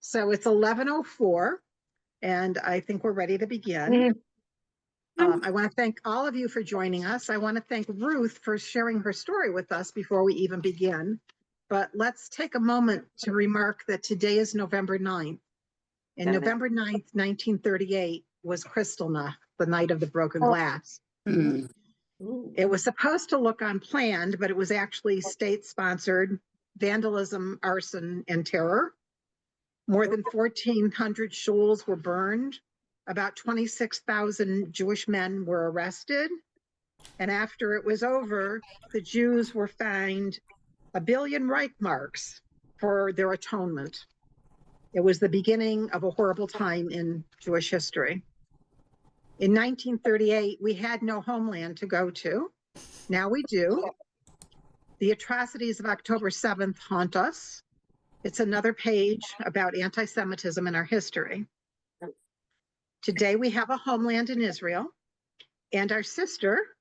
So it's 11:04, and I think we're ready to begin. I want to thank all of you for joining us. I want to thank Ruth for sharing her story with us before we even begin. But let's take a moment to remark that today is November 9th. And November 9th, 1938 was Kristallnacht, the night of the broken glass. It was supposed to look unplanned, but it was actually state-sponsored vandalism, arson, and terror. More than 1,400 shuls were burned. About 26,000 Jewish men were arrested. And after it was over, the Jews were fined 1 billion Reichmarks for their atonement. It was the beginning of a horrible time in Jewish history. In 1938, we had no homeland to go to. Now we do. The atrocities of October 7th haunt us. It's another page about anti-Semitism in our history. Today we have a homeland in Israel, and our sister,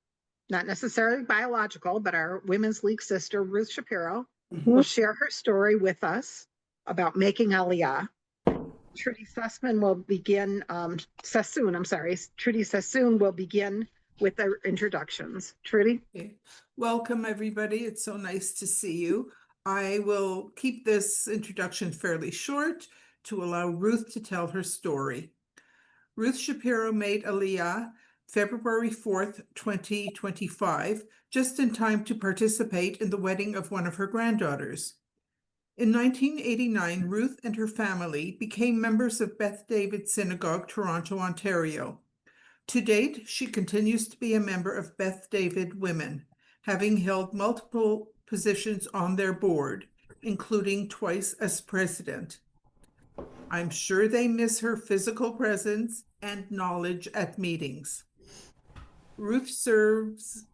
not necessarily biological, but our Women's League sister, Ruth Shapiro, will share her story with us about making Aliyah. Trudy Sassoon will begin, Trudy Sassoon will begin with their introductions. Trudy? Okay. Welcome, everybody. It's so nice to see you. I will keep this introduction fairly short to allow Ruth to tell her story. Ruth Shapiro made Aliyah February 4th, 2025, just in time to participate in the wedding of one of her granddaughters. In 1989, Ruth and her family became members of Beth David Synagogue, Toronto, Ontario. To date, she continues to be a member of Beth David Women, having held multiple positions on their board, including twice as president. I'm sure they miss her physical presence and knowledge at meetings. Ruth served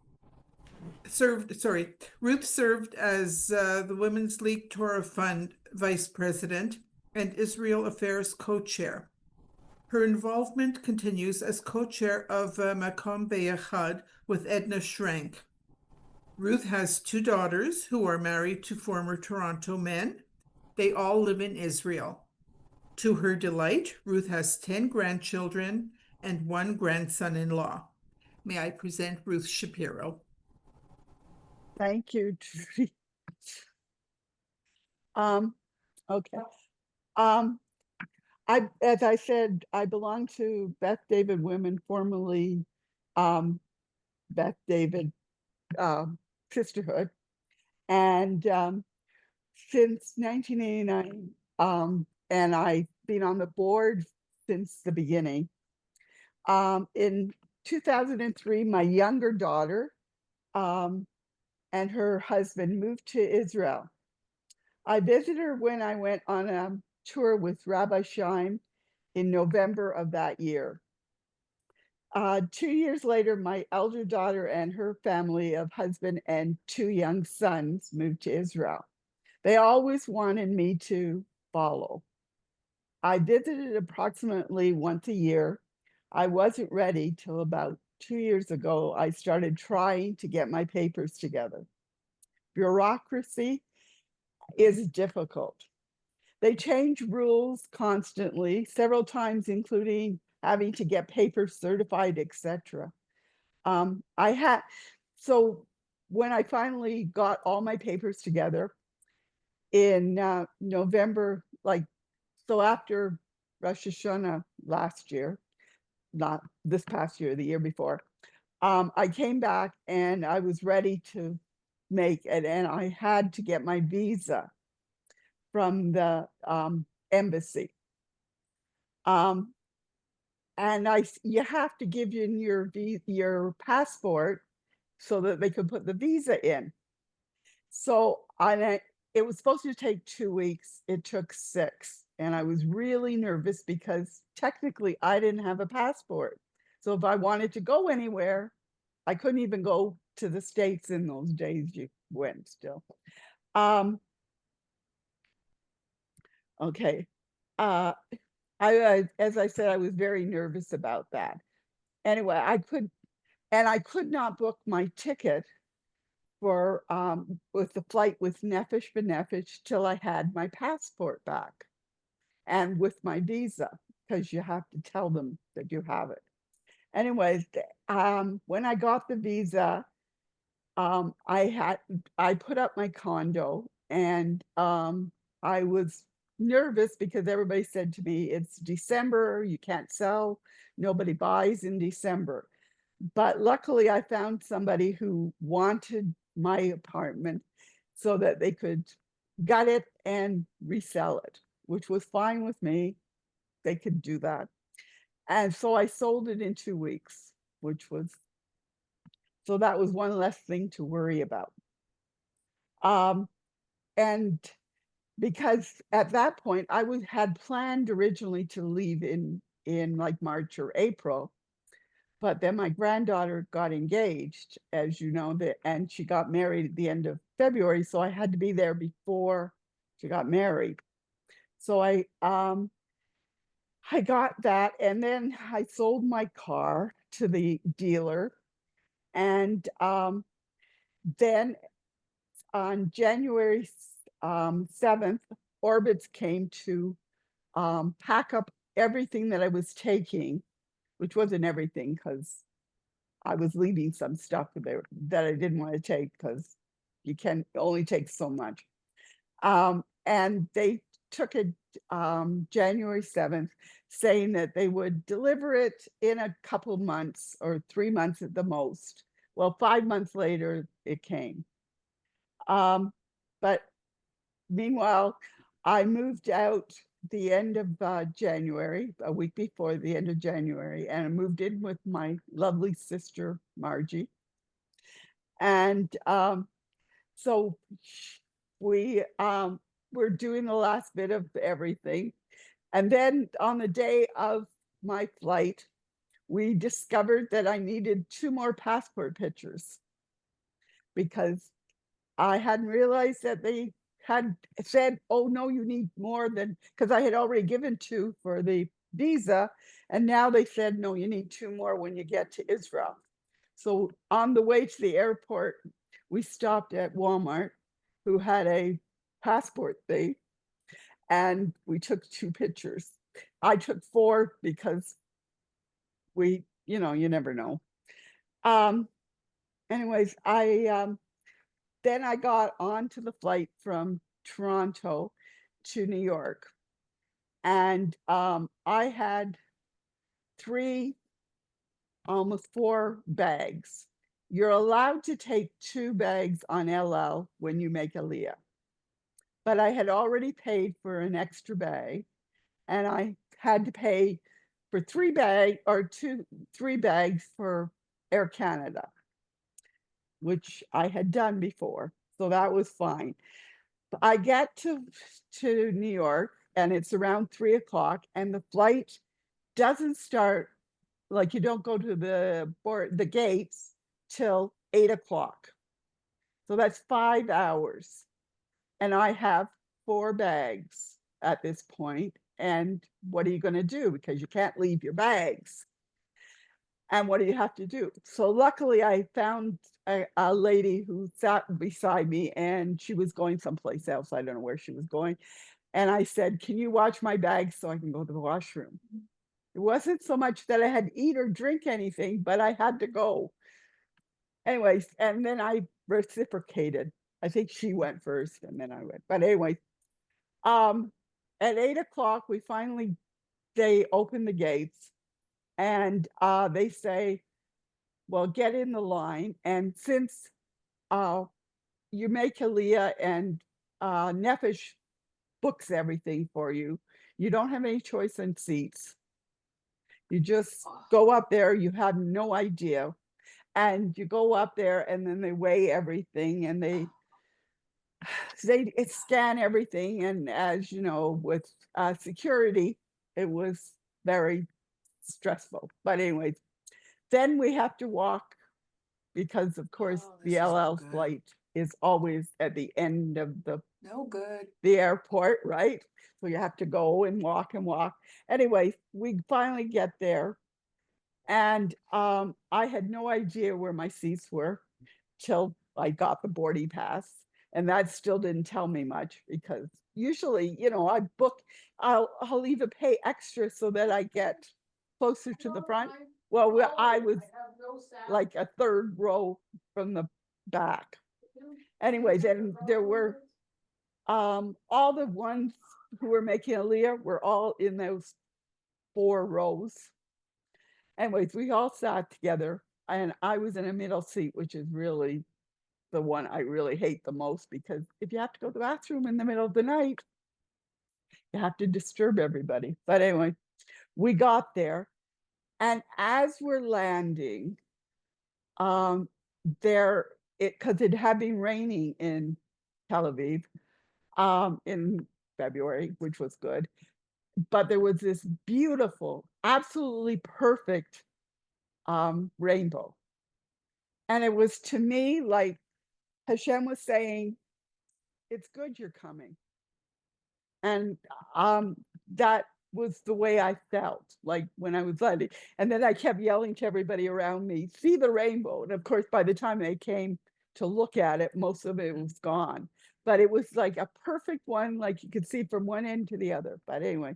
as the Women's League Torah Fund vice president and Israel Affairs co-chair. Her involvement continues as co-chair of Makom Beyachad with Edna Schrank. Ruth has 2 daughters who are married to former Toronto men. They all live in Israel. To her delight, Ruth has 10 grandchildren and 1 grandson-in-law. May I present Ruth Shapiro? Thank you, Trudy. Okay. As I said, I belong to Beth David Women, formerly Beth David Sisterhood, and since 1989, and I've been on the board since the beginning. In 2003, my younger daughter and her husband moved to Israel. I visited her when I went on a tour with Rabbi Scheim in November of that year. 2 years later, my elder daughter and her family of husband and 2 young sons moved to Israel. They always wanted me to follow. I visited approximately once a year. I wasn't ready till about 2 years ago. I started trying to get my papers together. Bureaucracy is difficult. They change rules constantly, several times, including having to get papers certified, etc. So when I finally got all my papers together in November, so after Rosh Hashanah last year, not this past year, the year before, I came back and I was ready to make it, and I had to get my visa from the embassy. And you have to give in your passport so that they could put the visa in. So it was supposed to take 2 weeks. It took 6. And I was really nervous because technically I didn't have a passport. So if I wanted to go anywhere, I couldn't even go to the States in those days. You went still. Okay. As I said, I was very nervous about that. Anyway, I could not book my ticket for with the flight with Nefesh B'Nefesh till I had my passport back. and with my visa, because you have to tell them that you have it. Anyways, when I got the visa, I put up my condo, and I was nervous because everybody said to me, it's December, you can't sell, nobody buys in December. But luckily I found somebody who wanted my apartment so that they could gut it and resell it, which was fine with me. They could do that. And so I sold it in 2 weeks, so that was one less thing to worry about. And because at that point I had planned originally to leave in like March or April, but then my granddaughter got engaged, as you know, and she got married at the end of February, so I had to be there before she got married. So I got that, and then I sold my car to the dealer, and then on January 7th, Orbitz came to pack up everything that I was taking, which wasn't everything because I was leaving some stuff there that I didn't want to take because you can only take so much. And they took it January 7th, saying that they would deliver it in a couple months or 3 months at the most. Well, 5 months later, it came. But meanwhile, I moved out the end of January, a week before the end of January, and I moved in with my lovely sister, Margie. And so we were doing the last bit of everything. And then on the day of my flight, we discovered that I needed 2 more passport pictures because I hadn't realized that they had said, oh, no, you need more than, because I had already given 2 for the visa. And now they said, no, you need 2 more when you get to Israel. So on the way to the airport, we stopped at Walmart, who had a passport thing, and we took 2 pictures. I took 4 because you never know. Anyways, then I got onto the flight from Toronto to New York, and I had 3, almost 4 bags. You're allowed to take 2 bags on LL when you make Aliyah, but I had already paid for an extra bag, and I had to pay for 3 bags for Air Canada, which I had done before, so that was fine. I get to New York, and it's around 3:00, and the flight doesn't start, like you don't go to the gates till 8:00. So that's 5 hours. And I have 4 bags at this point. And what are you going to do? Because you can't leave your bags. And what do you have to do? So luckily I found a lady who sat beside me, and she was going someplace else. I don't know where she was going. And I said, can you watch my bags so I can go to the washroom? It wasn't so much that I had to eat or drink anything, but I had to go. Anyways, and then I reciprocated. I think she went first and then I went. But anyway, at 8:00, they open the gates, and they say, well, get in the line. And since you make Aliyah and Nefesh books everything for you, you don't have any choice in seats. You just go up there, you have no idea. And you go up there, and then they weigh everything, and they scan everything. And as you know, with security, it was very stressful. But anyways, then we have to walk because, of course, the LL flight is always at the end of the airport, right? So you have to go and walk and walk. Anyway, we finally get there, and I had no idea where my seats were till I got the boarding pass, and that still didn't tell me much because usually, I'll even pay extra so that I get closer to the front. Well, I was like a third row from the back. Anyways, and there were all the ones who were making Aliyah were all in those 4 rows. Anyways, we all sat together, and I was in a middle seat, which is really the one I really hate the most, because if you have to go to the bathroom in the middle of the night, you have to disturb everybody. But anyway, we got there, and as we're landing, because it had been raining in Tel Aviv in February, which was good, but there was this beautiful, absolutely perfect rainbow. And it was, to me, like Hashem was saying, it's good you're coming. And that was the way I felt, like when I was landing. And then I kept yelling to everybody around me, see the rainbow. And of course, by the time they came to look at it, most of it was gone. But it was like a perfect one, like you could see from one end to the other. But anyway,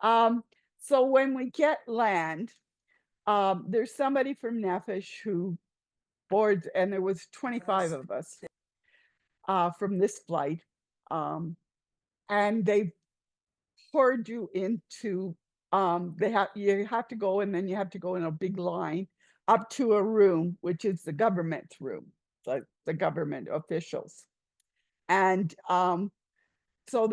so when we get land, there's somebody from Nefesh who boards, and there was 25 of us from this flight. And they poured you into, you have to go, and then you have to go in a big line up to a room, which is the government room, like the government officials. And so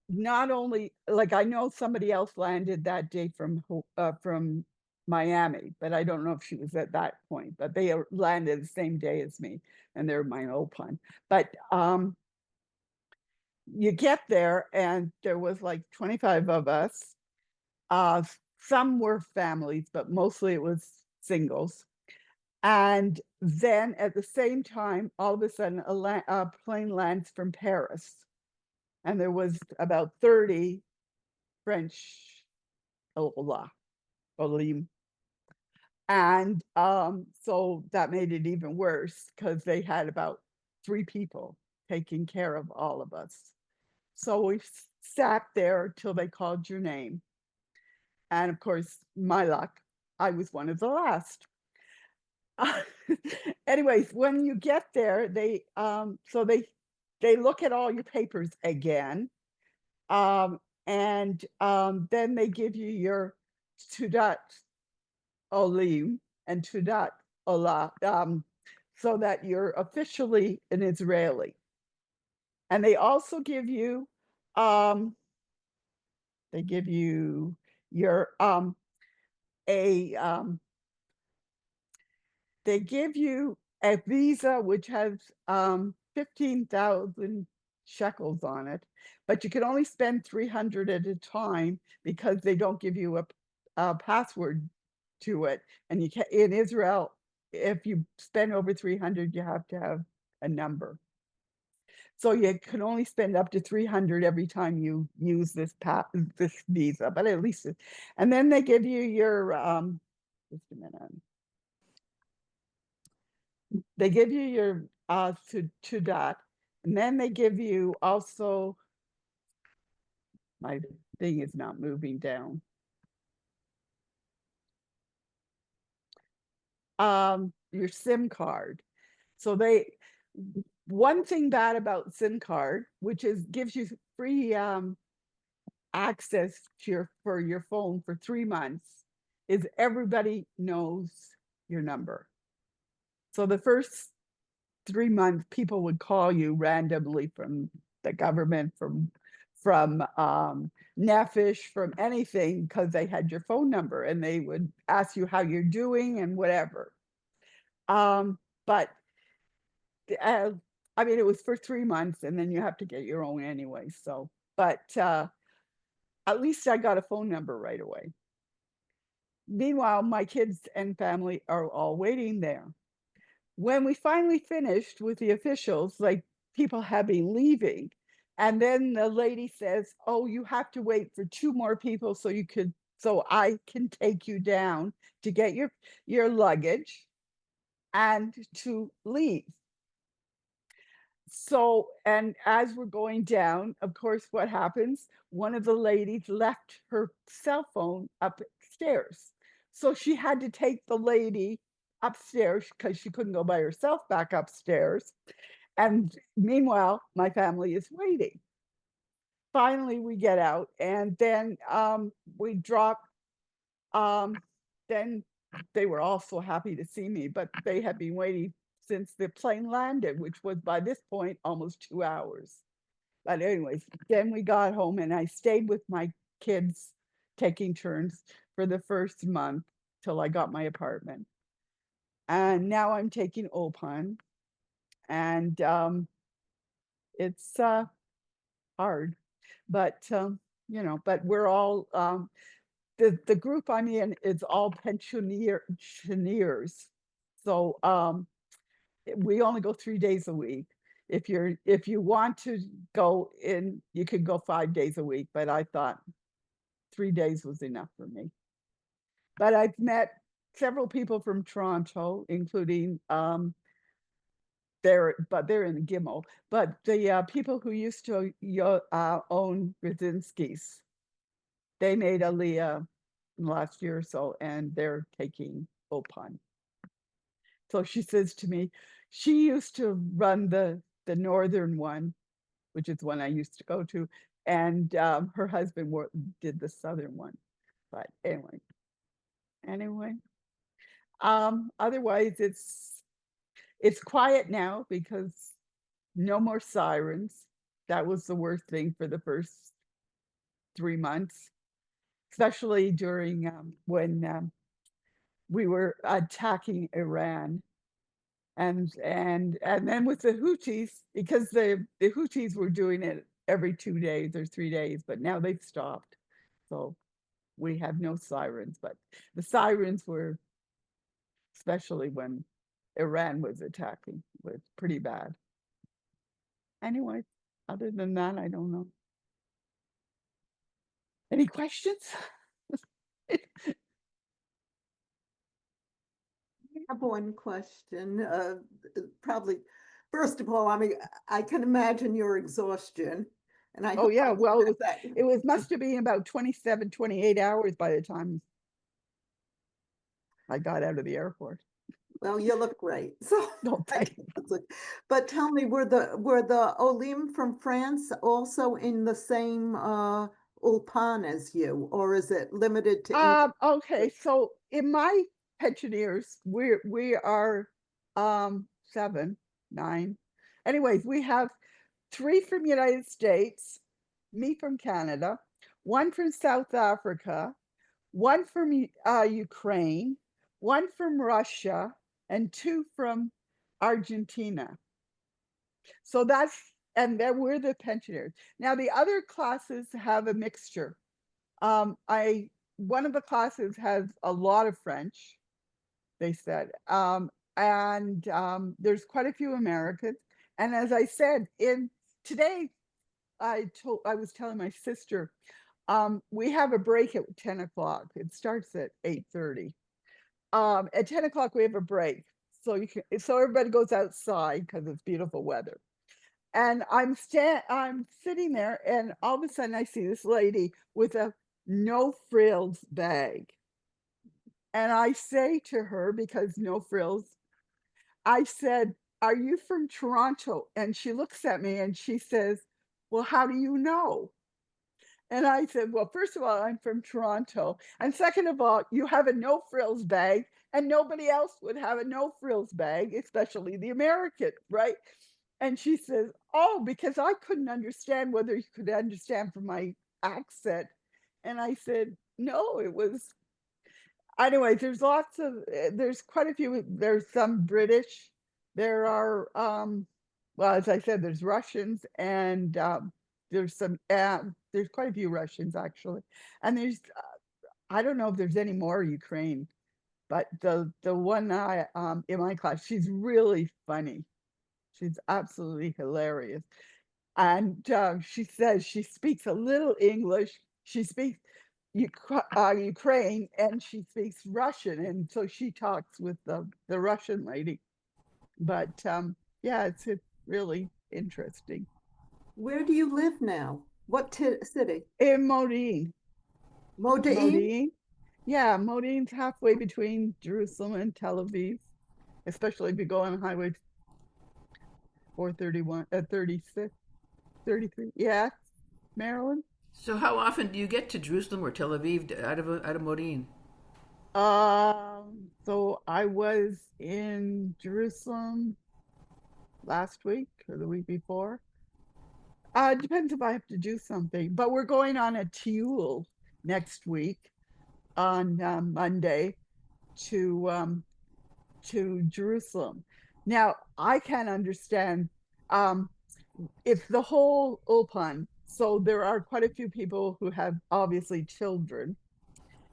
not only, like, I know somebody else landed that day from Miami, but I don't know if she was at that point, but they landed the same day as me, and they're my Opan. But you get there, and there was like 25 of us. Some were families, but mostly it was singles. And then at the same time, all of a sudden, a plane lands from Paris. And there was about 30 French Olim. And so that made it even worse, because they had about 3 people taking care of all of us. So we sat there till they called your name. And of course, my luck, I was one of the last. Anyways, when you get there, they look at all your papers again. And then they give you your Tudat Olim and Tudat Ola, so that you're officially an Israeli. And they also give you, your they give you a visa which has 15,000 shekels on it, but you can only spend 300 at a time, because they don't give you a password to it. And you can, in Israel, if you spend over 300, you have to have a number. So you can only spend up to 300 every time you use this visa, but at least, and then they give you your, just a minute. They give you your Tudat, and then they give you also, my thing is not moving down. Your SIM card. So one thing bad about SIM card, which gives you free access to your phone for 3 months, is everybody knows your number. So the first 3 months, people would call you randomly from the government, from Nefesh, from anything, because they had your phone number, and they would ask you how you're doing and whatever. But I mean, it was for 3 months, and then you have to get your own anyway. So, but at least I got a phone number right away. Meanwhile, my kids and family are all waiting there. When we finally finished with the officials, like, people have been leaving, and then the lady says, oh, you have to wait for 2 more people so I can take you down to get your luggage and to leave. So, and as we're going down, of course, what happens? One of the ladies left her cell phone upstairs. So she had to take the lady upstairs because she couldn't go by herself back upstairs. And meanwhile, my family is waiting. Finally, we get out, and then we drop. Then they were all so happy to see me, but they had been waiting since the plane landed, which was by this point almost 2 hours. But anyways, then we got home and I stayed with my kids, taking turns for the first month till I got my apartment. And now I'm taking Opon, and it's hard, but but we're all the group I'm in is all pensioners. So we only go 3 days a week. If you want to go in, you can go 5 days a week, but I thought 3 days was enough for me. But I've met several people from Toronto, including they're in the Gimel, but the people who used to own Brzezinski's, they made Aliyah last year or so, and they're taking Opon. So she says to me, she used to run the northern one, which is one I used to go to, and her husband did the southern one. But anyway, otherwise it's quiet now because no more sirens. That was the worst thing for the first 3 months, especially during when we were attacking Iran. And then with the Houthis, because the Houthis were doing it every 2 days or 3 days, but now they've stopped. So we have no sirens, but the sirens were, especially when Iran was attacking, was pretty bad. Anyway, other than that, I don't know. Any questions? I have one question. Probably, first of all, I mean, I can imagine your exhaustion, and I Oh hope yeah, well, that. it was must have been about 27, 28 hours by the time I got out of the airport. Well, you look great. So, No, thank you. but tell me, were the Olim from France also in the same Ulpan as you, or is it limited to English? Okay, so in my pensioners, we are 7, 9. Anyways, we have 3 from United States, me from Canada, 1 from South Africa, 1 from Ukraine, 1 from Russia, and 2 from Argentina. So and then we're the pensioners. Now the other classes have a mixture. One of the classes has a lot of French, they said, and there's quite a few Americans. And as I said, today, I was telling my sister, we have a break at 10 o'clock. It starts at 8:30. At 10 o'clock, we have a break. So everybody goes outside because it's beautiful weather. And I'm sitting there, and all of a sudden I see this lady with a no frills bag. And I say to her, because no frills, I said, "Are you from Toronto?" And she looks at me and she says, "Well, how do you know?" And I said, "Well, first of all, I'm from Toronto. And second of all, you have a no frills bag, and nobody else would have a no frills bag, especially the American, right?" And she says, "Oh, because I couldn't understand whether you could understand from my accent." And I said, "No, it was." Anyway, there's quite a few. There's some British. There are, well, as I said, there's Russians, and there's there's quite a few Russians actually. And I don't know if there's any more Ukraine, but the one in my class, she's really funny. She's absolutely hilarious. And she says she speaks a little English. She speaks Ukraine, and she speaks Russian. And so she talks with the Russian lady. But yeah, it's really interesting. Where do you live now? What city? In Modine. Modine? Modine. Yeah, Modine's halfway between Jerusalem and Tel Aviv, especially if you go on Highway 431, 36, 33. Yeah, Maryland. So how often do you get to Jerusalem or Tel Aviv out of Modin? So I was in Jerusalem last week or the week before. It depends if I have to do something, but we're going on a tiul next week on Monday to Jerusalem. Now I can't understand. It's the whole Ulpan, so there are quite a few people who have obviously children.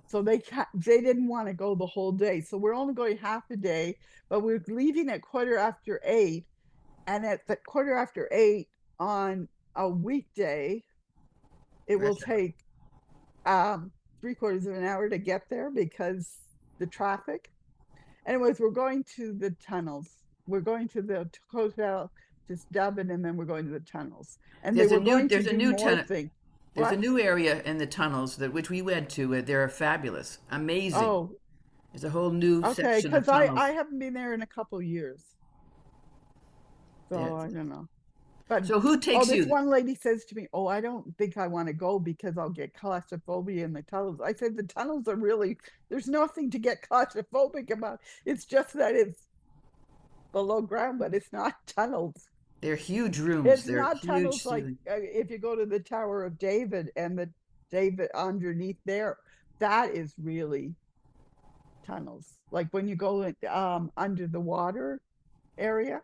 So they didn't want to go the whole day. So we're only going half a day, but we're leaving at 8:15. And at the 8:15 on a weekday, it will take 3/4 of an hour to get there because the traffic. Anyways, we're going to the tunnels. We're going to the hotel, just Dublin, and then we're going to the tunnels. And There's they a were new going there's to a do new more tunnel. things. There's a What? new area in the tunnels that which we went to. They're fabulous, amazing. Oh, There's a whole new okay. section of Because tunnels. I haven't been there in a couple years. So Yeah. I don't know. But So who takes this you? one lady says to me, "Oh, I don't think I want to go because I'll get claustrophobia in the tunnels." I said, "The tunnels are really, there's nothing to get claustrophobic about. It's just that it's below ground, but it's not tunnels. They're huge rooms. It's They're not huge tunnels like ceiling. if you go to the Tower of David and the David underneath there, that is really tunnels. Like when you go under the water area."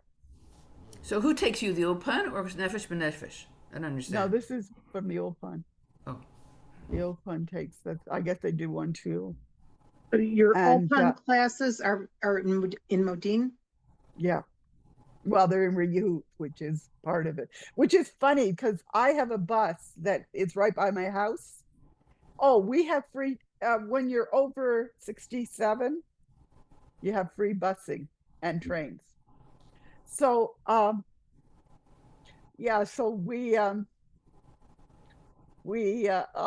So who takes you? The Ulpan or Nefesh B'Nefesh? I don't No, understand. this is from the old fund. Oh. The old fund takes that. I guess they do one too. So your And Ulpan classes are in Modine? yeah, well, they're in Rehoot, which is part of it, which is funny because I have a bus that is right by my house. Oh, we have free, when you're over 67, you have free busing and trains. So, yeah, so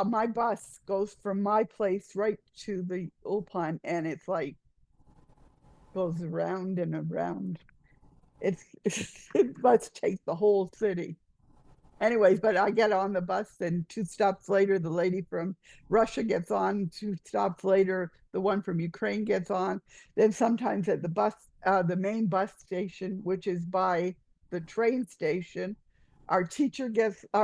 my bus goes from my place right to the Ulpan, and it's like goes around and around. It must take the whole city. Anyways, but I get on the bus, and 2 stops later, the lady from Russia gets on. 2 stops later, the one from Ukraine gets on. Then sometimes at the main bus station, which is by the train station, our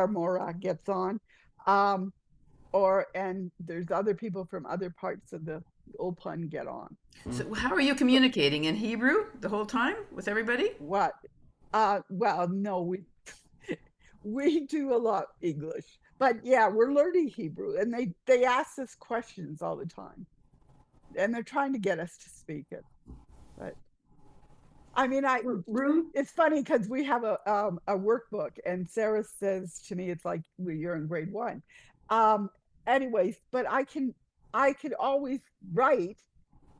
Mora gets on. And there's other people from other parts of the Ulpan get on. So how are you communicating in Hebrew the whole time with everybody? What? Well, no, we do a lot English, but yeah, we're learning Hebrew, and they ask us questions all the time, and they're trying to get us to speak it. But I mean, Ruth? it's funny because we have a workbook, and Sarah says to me, it's like, well, you're in grade 1. Anyways, but I could always write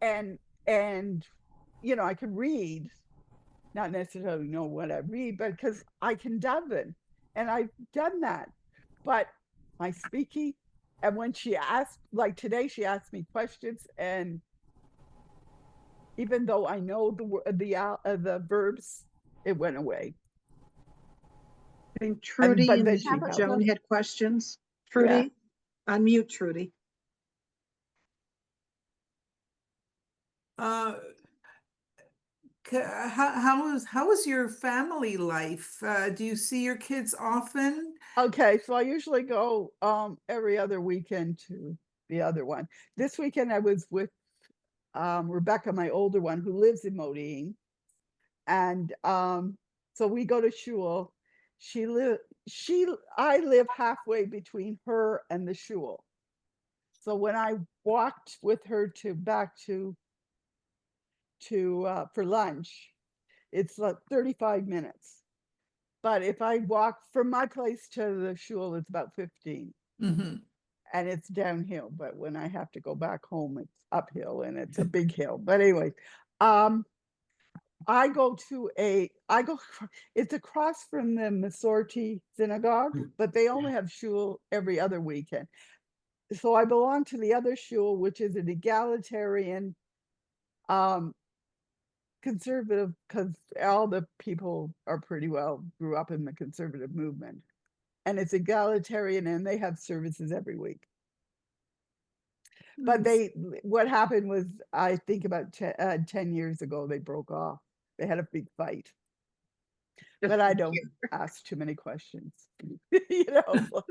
and I could read, not necessarily know what I read, but because I can daven, and I've done that. But my speaking, and when she asked, like today, she asked me questions, and even though I know the verbs, it went away. I think Trudy but then and she Joan helped. had questions. Trudy, unmute Trudy. How is your family life? Do you see your kids often? Okay, so I usually go every other weekend to the other one. This weekend I was with Rebecca, my older one, who lives in Modine, and so we go to shul. I live halfway between her and the shul. So when I walked with her back to for lunch, it's like 35 minutes. But if I walk from my place to the shul, it's about 15. Mm-hmm. And it's downhill. But when I have to go back home, it's uphill, and it's a big hill. But anyway, I go, it's across from the Masorti synagogue, but they only have shul every other weekend. So I belong to the other shul, which is an egalitarian, conservative, because all the people are pretty well grew up in the conservative movement. And it's egalitarian and they have services every week. But what happened was, I think about 10 years ago, they broke off. They had a big fight. But I don't ask too many questions, you know.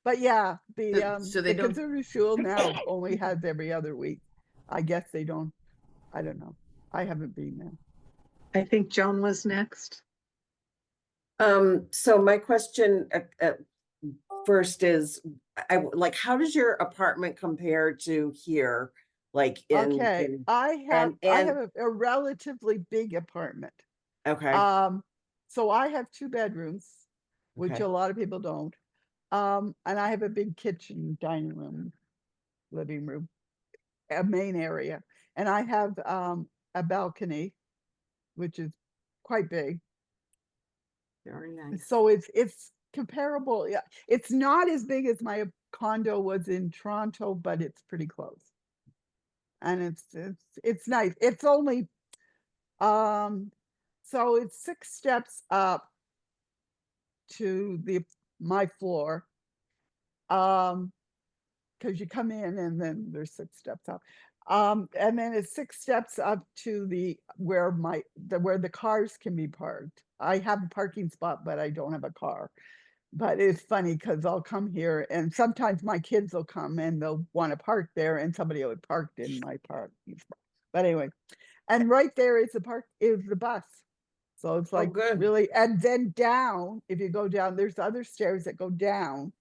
But yeah, So they the don't. conservative shul now only has every other week. I guess they don't, I don't know. I haven't been there. I think Joan was next. So my question first is, like, how does your apartment compare to here? Like Okay, I have and a relatively big apartment. okay, So I have 2 bedrooms, which Okay. a lot of people don't. And I have a big kitchen, dining room, living room, a main area. And I have a balcony, which is quite big. Very nice. So it's comparable. Yeah, it's not as big as my condo was in Toronto, but it's pretty close. And it's nice. It's only so it's 6 steps up to my floor. Because you come in and then there's 6 steps up. And then it's 6 steps up to where the cars can be parked. I have a parking spot, but I don't have a car. But it's funny because I'll come here and sometimes my kids will come and they'll want to park there and somebody will park in my parking spot. But anyway, and right there is the bus. So it's like good. really, and then down, if you go down, there's other stairs that go down.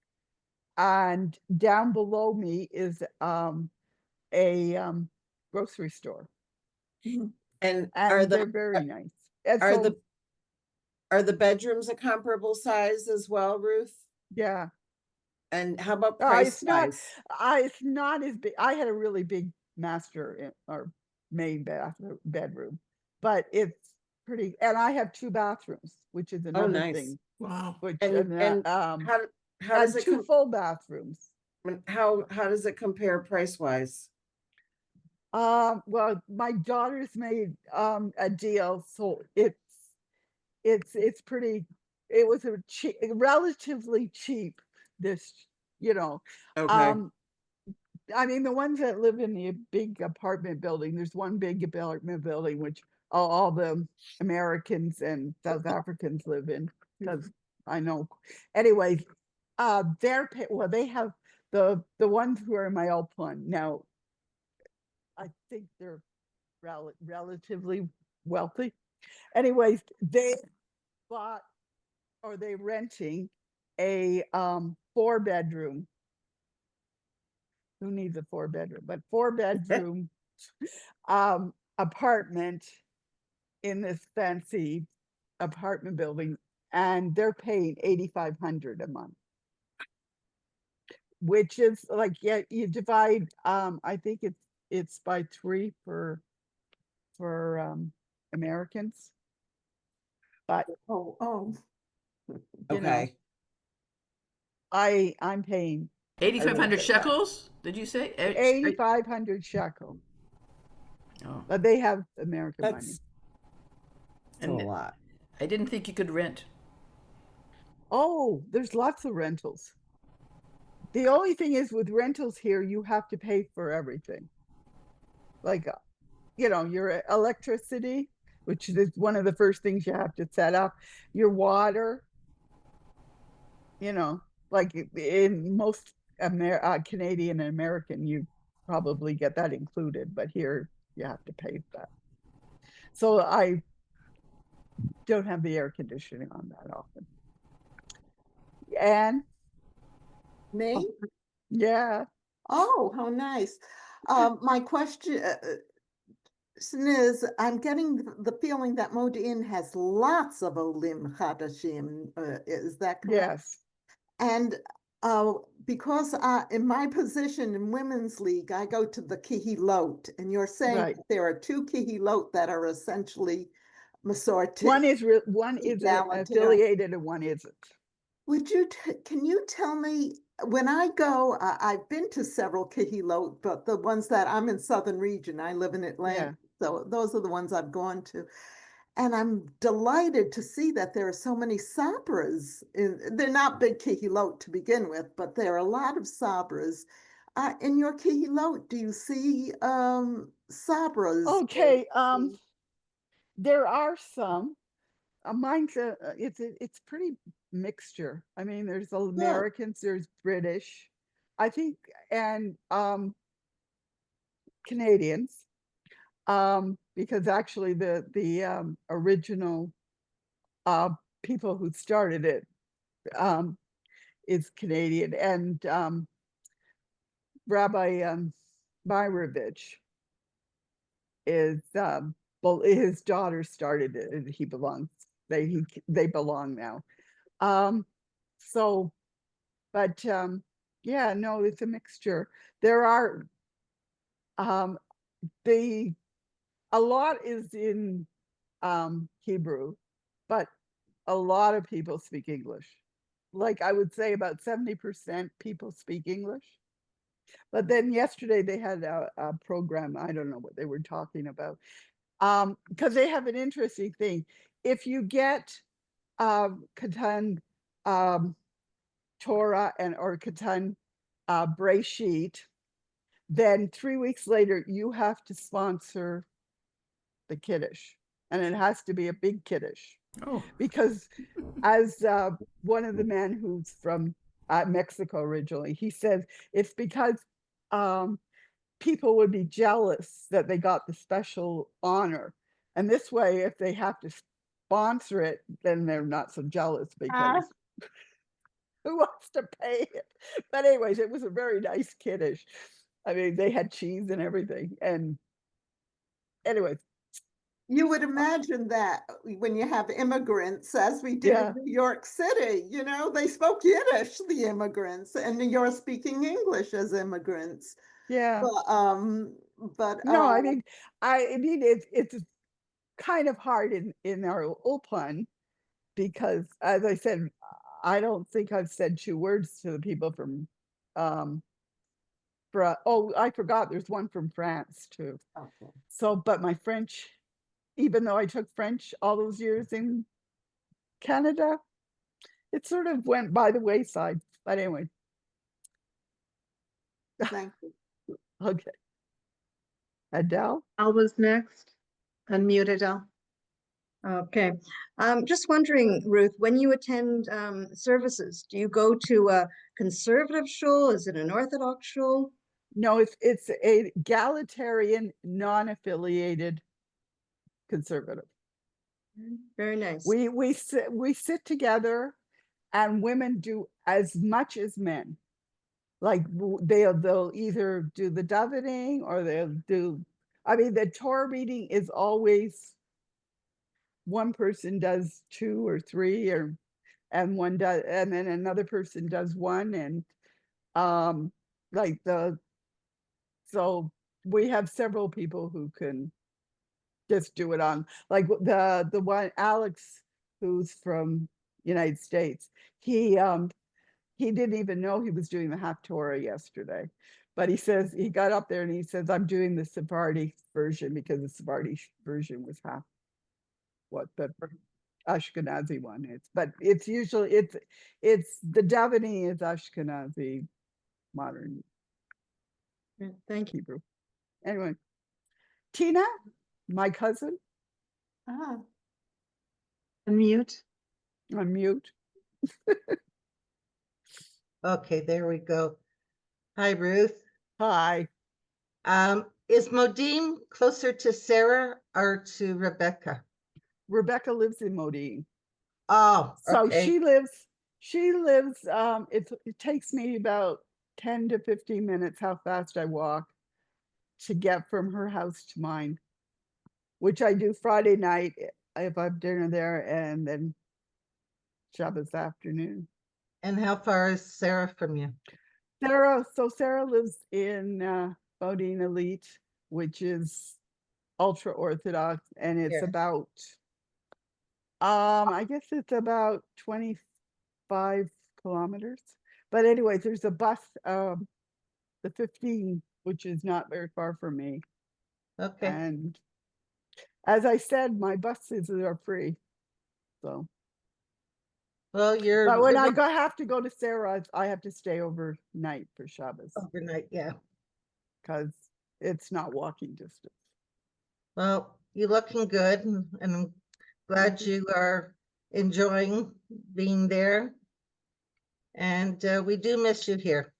And down below me is a grocery store. and And they're very nice. And are so, the are the bedrooms a comparable size as well, Ruth? yeah. And how about price wise? It's not as big. I had a really big master or main bedroom, but it's pretty. And I have 2 bathrooms, which is another nice. thing. Wow. Which And how does and it 2 full bathrooms. how does it compare price wise? Well, my daughter's made a deal, so it's pretty. It was relatively cheap. This, you know, Okay. I mean, the ones that live in the big apartment building, there's one big apartment building which all the Americans and South Africans live in, because I know. Anyway, they have the ones who are in my old one now. I think they're relatively wealthy. Anyways, they bought or they renting a 4-bedroom. Who needs a 4-bedroom? But 4-bedroom apartment in this fancy apartment building, and they're paying $8,500 a month. Which is like, yeah, you divide I think it's by 3 for Americans. But Oh, you know, Okay. I'm paying 8,500 shekels, did you say? 8,500 shekel, Oh, but they have American money. That's a and lot. I didn't think you could rent. Oh, there's lots of rentals. The only thing is with rentals here, you have to pay for everything. Like, you know, your electricity, which is one of the first things you have to set up, your water, you know, like in most Canadian and American, you probably get that included, but here you have to pay for that. So I don't have the air conditioning on that often. And me? yeah, Oh, how nice. My question is, I'm getting the feeling that Modin has lots of Olim Chadashim. Is that correct? yes, And because in my position in Women's League, I go to the Kihilot, and you're saying right. that there are 2 Kihilot that are essentially Masorti. One is Egalitarian. affiliated and one isn't. Can you tell me, when I go, I've been to several Kihilot, but the ones that I'm in Southern Region, I live in Atlanta. So those are the ones I've gone to. And I'm delighted to see that there are so many sabras. They're not big Kihilot to begin with, but there are a lot of sabras. In your Kihilot, do you see sabras? Okay, there are some. Mine's it's pretty mixture. I mean, there's Americans, there's British, I think, and Canadians. Because actually the original people who started it is Canadian, and Rabbi Myrovich is his daughter started it, and he belongs. They belong now. So, but yeah, no, it's a mixture. There are a lot is in Hebrew, but a lot of people speak English. Like I would say about 70% people speak English. But then yesterday they had a program. I don't know what they were talking about. Because they have an interesting thing. If you get Katan Torah or Katan Breshit, then 3 weeks later you have to sponsor the Kiddush, and it has to be a big Kiddush. Oh, Because as one of the men who's from Mexico originally, he says it's because people would be jealous that they got the special honor. And this way, if they have to sponsor it, then they're not so jealous because who wants to pay it? But anyways, it was a very nice Kiddush. I mean, they had cheese and everything. And anyways, You would imagine that when you have immigrants, as we did yeah, in New York City, they spoke Yiddish, the immigrants, and you're speaking English as immigrants. yeah. But No, I mean, it's kind of hard in our Ulpan because, as I said, I don't think I've said 2 words to the people from I forgot there's one from France too. okay. So, but my French, even though I took French all those years in Canada, it sort of went by the wayside. But anyway, Thank you. okay. Adele? Alba's next. Unmute Adele. Okay. Just wondering, Ruth, when you attend services, do you go to a conservative shul? Is it an Orthodox shul? No, it's a egalitarian, non-affiliated conservative. Very nice. We sit together, and women do as much as men. Like they'll either do the davening or they'll do. I mean, the Torah reading is always one person does 2 or 3, and one does, and then another person does 1, and like so we have several people who can just do it on, like the one Alex, who's from United States. He didn't even know he was doing the Haftorah yesterday, but he says he got up there and he says, I'm doing the Sephardi version because the Sephardi version was half what the Ashkenazi one is. But it's usually it's the davening is Ashkenazi modern Thank you. Hebrew. Anyway, Tina, my cousin, Ah, Unmute. on mute. Okay, there we go. Hi, Ruth. Hi. Is Modim closer to Sarah or to Rebecca? Rebecca lives in Modine. Oh, So okay. she lives, it takes me about 10 to 15 minutes how fast I walk to get from her house to mine, which I do Friday night if I have dinner there, and then Shabbos afternoon. And how far is Sarah from you? Sarah lives in Modine Elite, which is ultra Orthodox, and it's Yeah. about I guess it's about 25 kilometers. But anyway, there's a bus, the 15, which is not very far from me. Okay. And as I said, my buses are free. So, Well, you're but when I living have to go to Sarah, I have to stay overnight for Shabbos overnight, yeah. because it's not walking distance. Well, you're looking good, and I'm glad you are enjoying being there. And we do miss you here.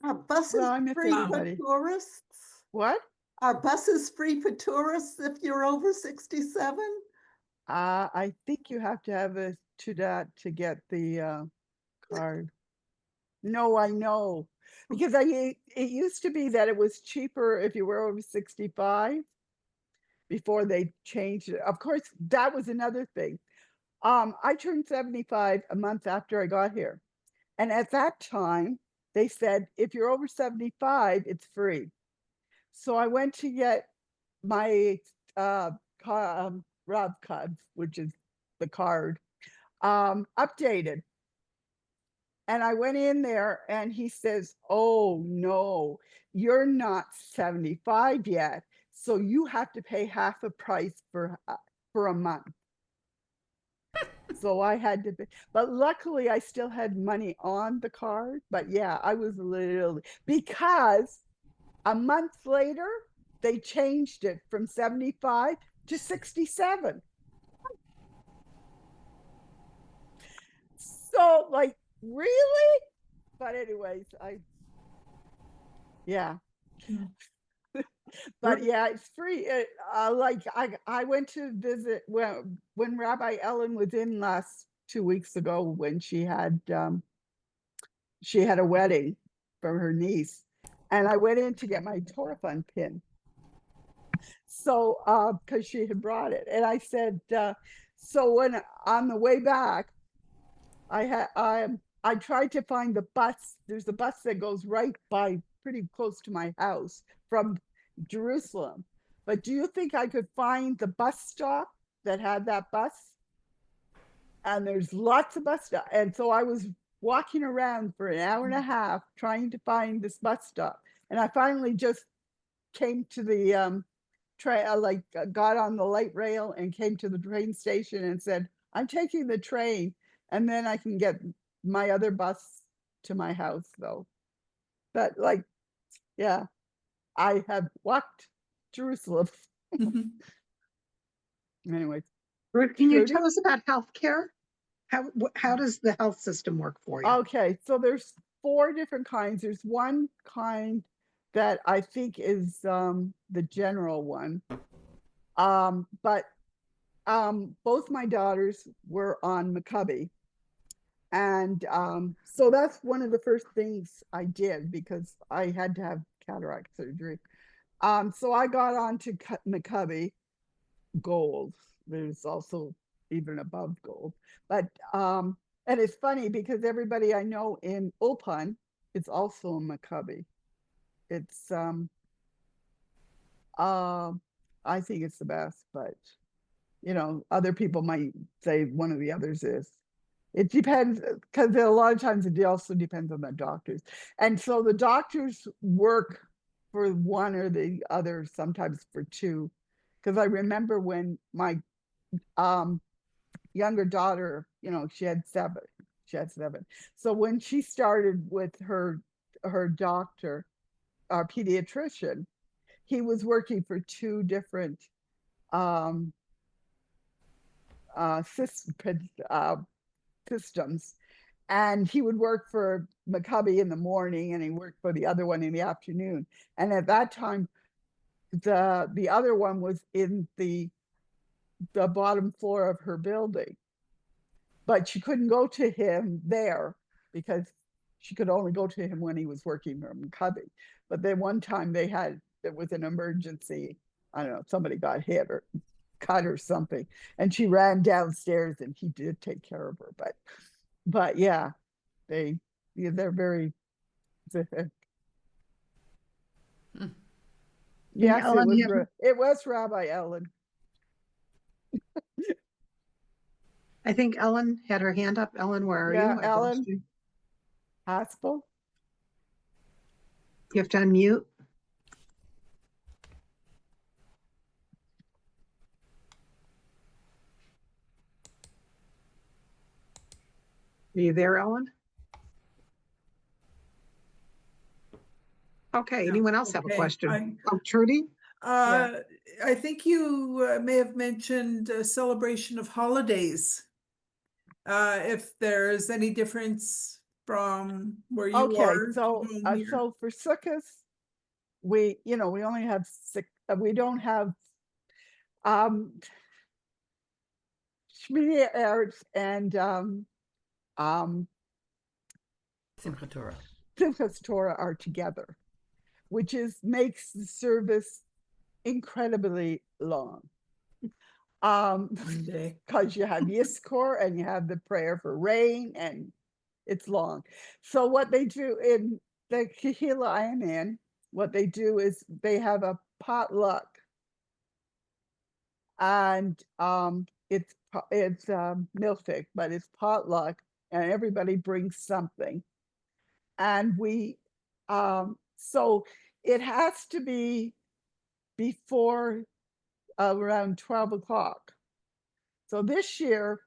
Are buses Well, I miss free for everybody. tourists? What? Are buses free for tourists if you're over 67? I think you have to have a to get the card. No, I know. Because it used to be that it was cheaper if you were over 65 before they changed it. Of course, that was another thing. I turned 75 a month after I got here. And at that time, they said, if you're over 75, it's free. So I went to get my Rob card, which is the card, updated. And I went in there and he says, oh no, you're not 75 yet. So you have to pay half the price for a month. So I had to, but luckily I still had money on the card. But yeah, I was literally, because a month later, they changed it from 75 to 67. So like, really? But anyways, yeah. But yeah, it's free. Like I went to visit when Rabbi Ellen was in last 2 weeks ago when she had a wedding for her niece, and I went in to get my Torah Fund pin. So because she had brought it, and I said, so when on the way back, I tried to find the bus. There's a bus that goes right by pretty close to my house from Jerusalem. But do you think I could find the bus stop that had that bus? And there's lots of bus stops. And so I was walking around for an hour and a half trying to find this bus stop. And I finally just came to the train, got on the light rail and came to the train station and said, I'm taking the train and then I can get my other bus to my house though. But like, yeah, I have walked Jerusalem. Mhm. Anyways, Ruth, can you Trudy? tell us about healthcare? How does the health system work for you? Okay, so there's 4 different kinds. There's one kind that I think is the general one. But both my daughters were on McCubby. And so that's one of the first things I did because I had to have cataract surgery. So I got on to McCubby Gold. There's also even above gold. But and it's funny because everybody I know in Ulpan is also a McCubby. It's I think it's the best, but you know, other people might say one of the others is. It depends because a lot of times it also depends on the doctors. And so the doctors work for one or the other, sometimes for 2. Because I remember when my younger daughter, you know, she had 7. So when she started with her doctor, our pediatrician, he was working for 2 different systems. And he would work for McCubby in the morning and he worked for the other one in the afternoon. And at that time, the other one was in the bottom floor of her building. But she couldn't go to him there because she could only go to him when he was working for McCubby. But then one time there was an emergency. I don't know, somebody got hit or cut or something. And she ran downstairs and he did take care of her. But yeah, they're very yes, Ellen, it was Rabbi Ellen. I think Ellen had her hand up. Ellen, where are you? Yeah, I've lost Ellen. You Haspel. You have to unmute. Are you there, Ellen? Okay, No, anyone else have a okay, question? Oh, Trudy? I think you may have mentioned a celebration of holidays. If there's any difference from where you Okay, are to so home here. so for Sukkot, we only have six. We don't have Shmini Eretz and Simchat Torah. Simchas Torah are together, which makes the service incredibly long. Monday. Because you have Yiskor and you have the prayer for rain, and it's long. So what they do in the Kehila I am in, what they do is they have a potluck, and it's milkshake, but it's potluck, and everybody brings something, and we so it has to be before around 12 o'clock. So this year,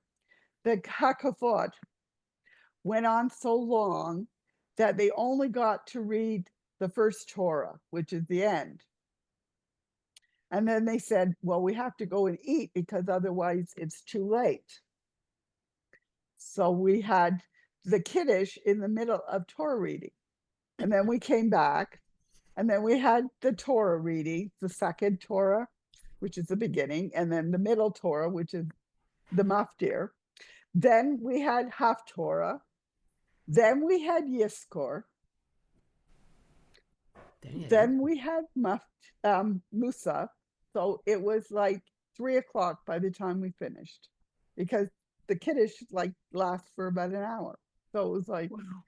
the Hakafot went on so long that they only got to read the first Torah, which is the end. And then they said, well, we have to go and eat because otherwise it's too late. So we had the Kiddush in the middle of Torah reading. And then we came back, and then we had the Torah reading, the second Torah, which is the beginning, and then the middle Torah, which is the Maftir. Then we had Haftorah. Then we had Yiskor. Then we had Musa. So it was like 3 o'clock by the time we finished, because the Kiddush lasts for about an hour. So it was like, Wow.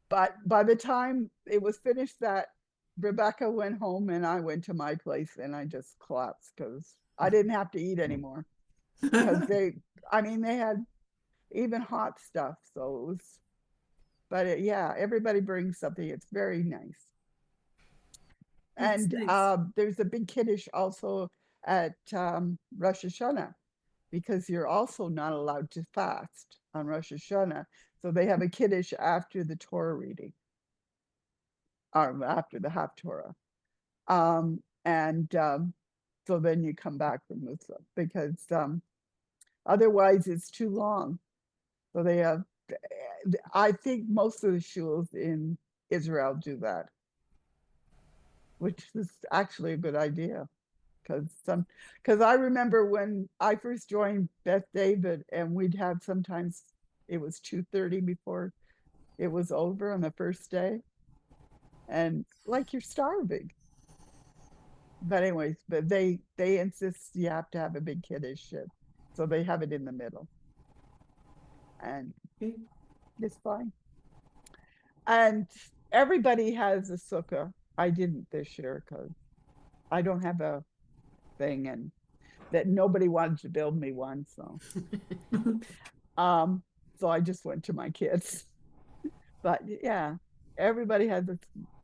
but by the time it was finished, that Rebecca went home and I went to my place, and I just collapsed because I didn't have to eat anymore. Because they had even hot stuff. So it was, but yeah, everybody brings something. It's very nice. That's And nice. there's a big Kiddush also at Rosh Hashanah, because you're also not allowed to fast on Rosh Hashanah. So they have a Kiddush after the Torah reading, or after the Haftorah. So then you come back from Musa, because otherwise it's too long. So they have, I think most of the shuls in Israel do that, which is actually a good idea. Because I remember when I first joined Beth David, and we'd have sometimes it was 2:30 before it was over on the first day, and like you're starving. But anyways, but they insist you have to have a big Kiddush, so they have it in the middle, and it's fine. And everybody has a sukkah. I didn't this year because I don't have a thing, and that nobody wanted to build me one. So, so I just went to my kids. But yeah, everybody has this.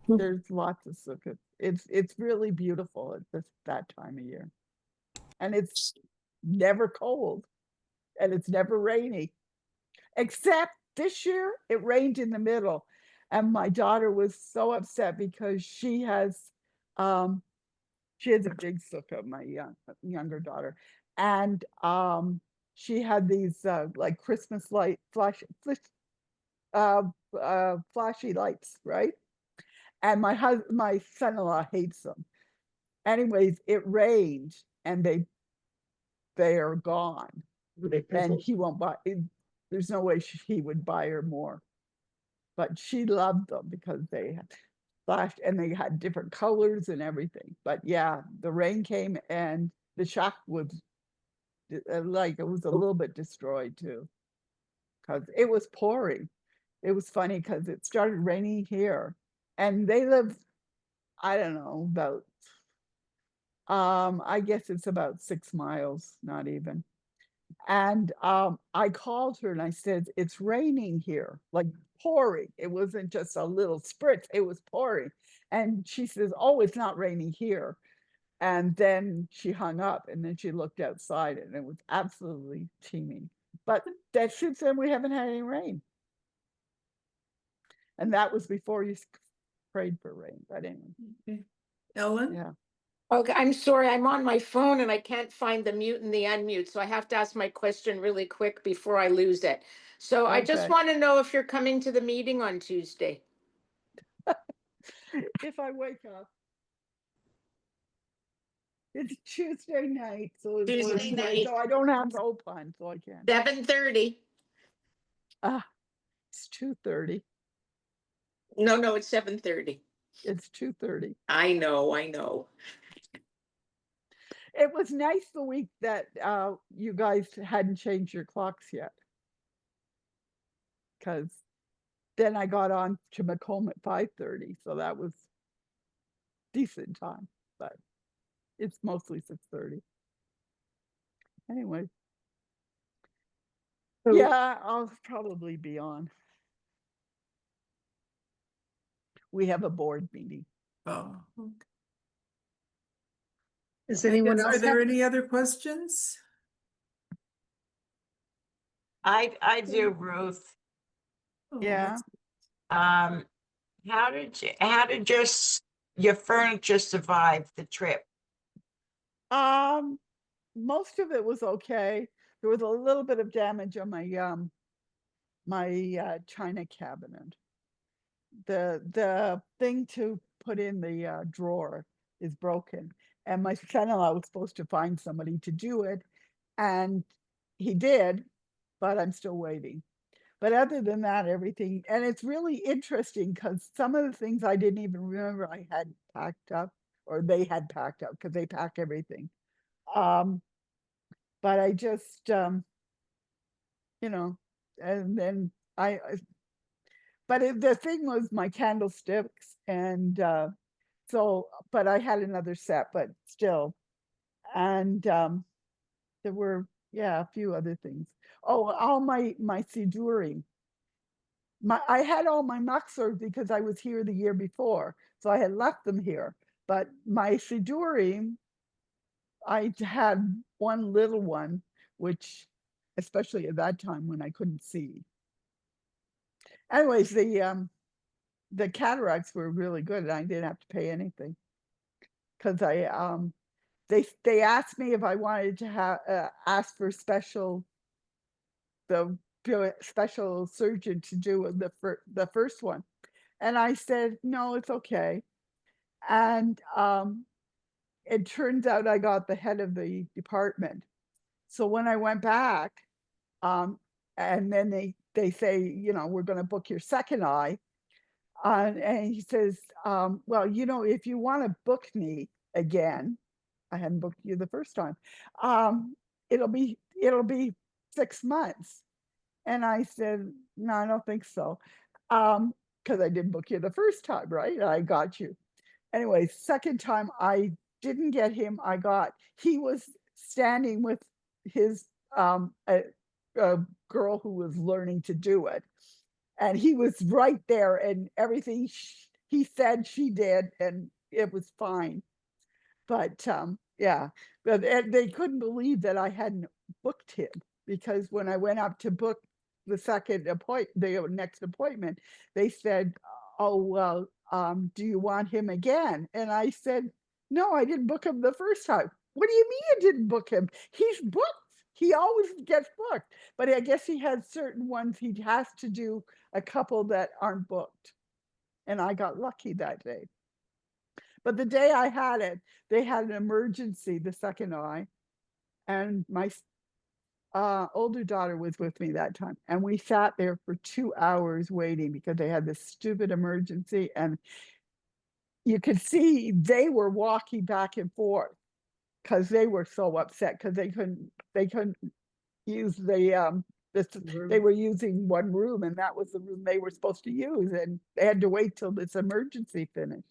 There's lots of sukkahs. It's really beautiful at that time of year, and it's never cold, and it's never rainy. Except this year, it rained in the middle, and my daughter was so upset because she has a big sukkah, my younger daughter, and she had these like Christmas light flashy lights, right? And my son-in-law hates them. Anyways, it rained, and they are gone, and he won't buy. There's no way he would buy her more, but she loved them because they had flashed, and they had different colors and everything. But yeah, the rain came, and the shack was like, it was a little bit destroyed too, because it was pouring. It was funny because it started raining here, and they live, I don't know, about I guess it's about 6 miles, not even. And I called her and I said, it's raining here, like pouring. It wasn't just a little spritz, it was pouring. And she says, oh, it's not raining here. And then she hung up and then she looked outside and it was absolutely teeming. But that since then we haven't had any rain. And that was before you prayed for rain. But anyway, Okay. Ellen? yeah. Okay, I'm sorry, I'm on my phone and I can't find the mute and the unmute, so I have to ask my question really quick before I lose it. So I just Okay. want to know if you're coming to the meeting on Tuesday. If I wake up. It's Tuesday night, so it's Tuesday Wednesday, night. so I don't have to open, so I can't. 7:30. It's 2:30. No, it's 7:30. It's 2:30. I know. It was nice the week that you guys hadn't changed your clocks yet. Because then I got on to Macomb at 5:30, so that was decent time, but it's mostly 6:30. Anyway. So- Yeah, I'll probably be on. We have a board meeting. Oh, okay. Does anyone Are else there have? any other questions? I do, Ruth. Oh, Yeah. How did your furniture survive the trip? Most of it was okay. There was a little bit of damage on my china cabinet. The thing to put in the drawer is broken, and my son-in-law was supposed to find somebody to do it, and he did, but I'm still waiting. But other than that, everything, and it's really interesting because some of the things I didn't even remember I had packed up, or they had packed up, because they pack everything. But I just, and then but the thing was my candlesticks, and so, but I had another set, but still, and there were, a few other things. Oh, all my sidurim. I had all my machzor because I was here the year before, so I had left them here. But my sidurim, I had one little one, which, especially at that time when I couldn't see. Anyways, the cataracts were really good, and I didn't have to pay anything because they asked me if I wanted to have ask for special surgeon to do the first one, and I said no, it's okay. And it turns out I got the head of the department. So when I went back, and then they say, we're going to book your second eye. And he says, well, if you want to book me again, I hadn't booked you the first time, it'll be 6 months. And I said, no, I don't think so. Because I didn't book you the first time, right? I got you. Anyway, second time I didn't get him. He was standing with his a girl who was learning to do it, and he was right there, and everything he said she did, and it was fine. But but they couldn't believe that I hadn't booked him, because when I went up to book the next appointment, they said, oh, well, do you want him again? And I said, no, I didn't book him the first time. What do you mean you didn't book him? He's booked. He always gets booked. But I guess he has certain ones he has to do, a couple that aren't booked. And I got lucky that day. But the day I had it, they had an emergency, the second eye. And my older daughter was with me that time, and we sat there for 2 hours waiting because they had this stupid emergency, and you could see they were walking back and forth because they were so upset because they couldn't use they were using one room, and that was the room they were supposed to use, and they had to wait till this emergency finished.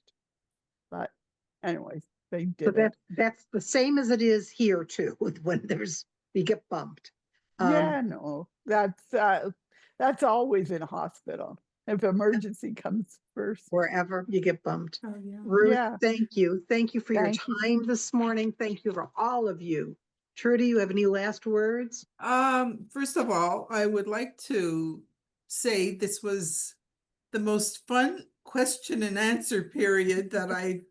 But anyways, they did So it. that's the same as it is here too, when we get bumped. Yeah, no, that's always in a hospital. If emergency comes first. Wherever you get bumped. Oh, yeah. Ruth, Yeah. thank you. Thank you for your Thank you. time this morning. Thank you for all of you. Trudy, you have any last words? First of all, I would like to say this was the most fun question and answer period that I've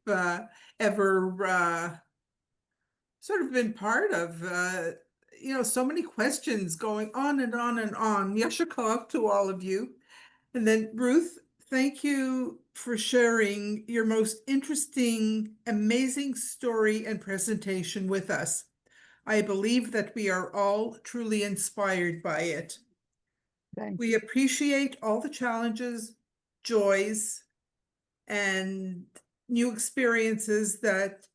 ever sort of been part of. So many questions going on and on and on. Yashikov to all of you. And then Ruth, thank you for sharing your most interesting, amazing story and presentation with us. I believe that we are all truly inspired by it. Thank We you. appreciate all the challenges, joys, and new experiences that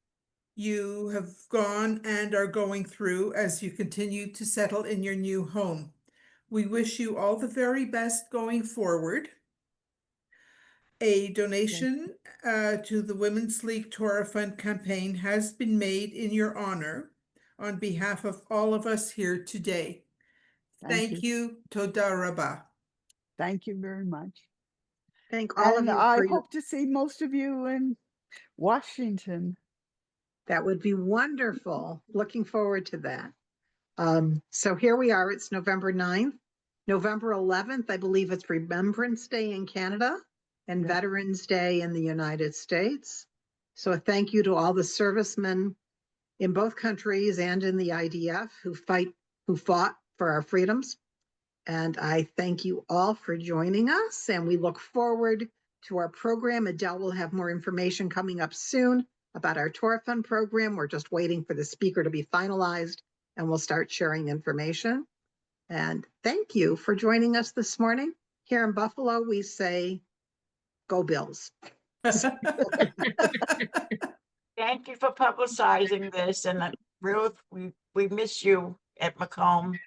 you have gone and are going through as you continue to settle in your new home. We wish you all the very best going forward. A donation to the Women's League Torah Fund campaign has been made in your honor on behalf of all of us here today. Thank you. Toda Rabah. Thank you very much. Thank all of And you I for your, hope to see most of you in Washington. that would be wonderful. Looking forward to that. So here we are, it's November 9th. November 11th, I believe it's Remembrance Day in Canada and Yeah. Veterans Day in the United States. So a thank you to all the servicemen in both countries and in the IDF who fought for our freedoms. And I thank you all for joining us, and we look forward to our program. Adele will have more information coming up soon about our Torah Fund program. We're just waiting for the speaker to be finalized, and we'll start sharing information. And thank you for joining us this morning. Here in Buffalo, we say, go Bills. Thank you for publicizing this, and Ruth, we miss you at Macomb.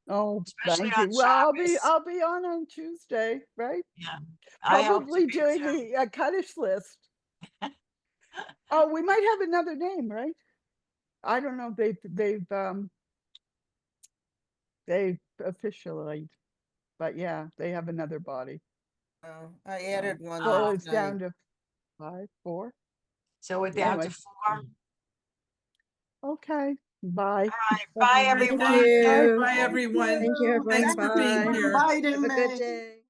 Oh, Especially thank you. on Well, Shabbos. I'll be on Tuesday, right? Yeah, I hope to Probably be doing too. the Kaddish list. Oh, we might have another name, right? I don't know. They've officially, but yeah, they have another body. I added one So last it's night. down to 5, 4. So we're down Anyway. to 4. Okay, bye. All right, bye, Thank everyone. you. you. Bye, everyone. Thank you, everyone. Thanks for being Bye. here. Inviting Have a good me. day.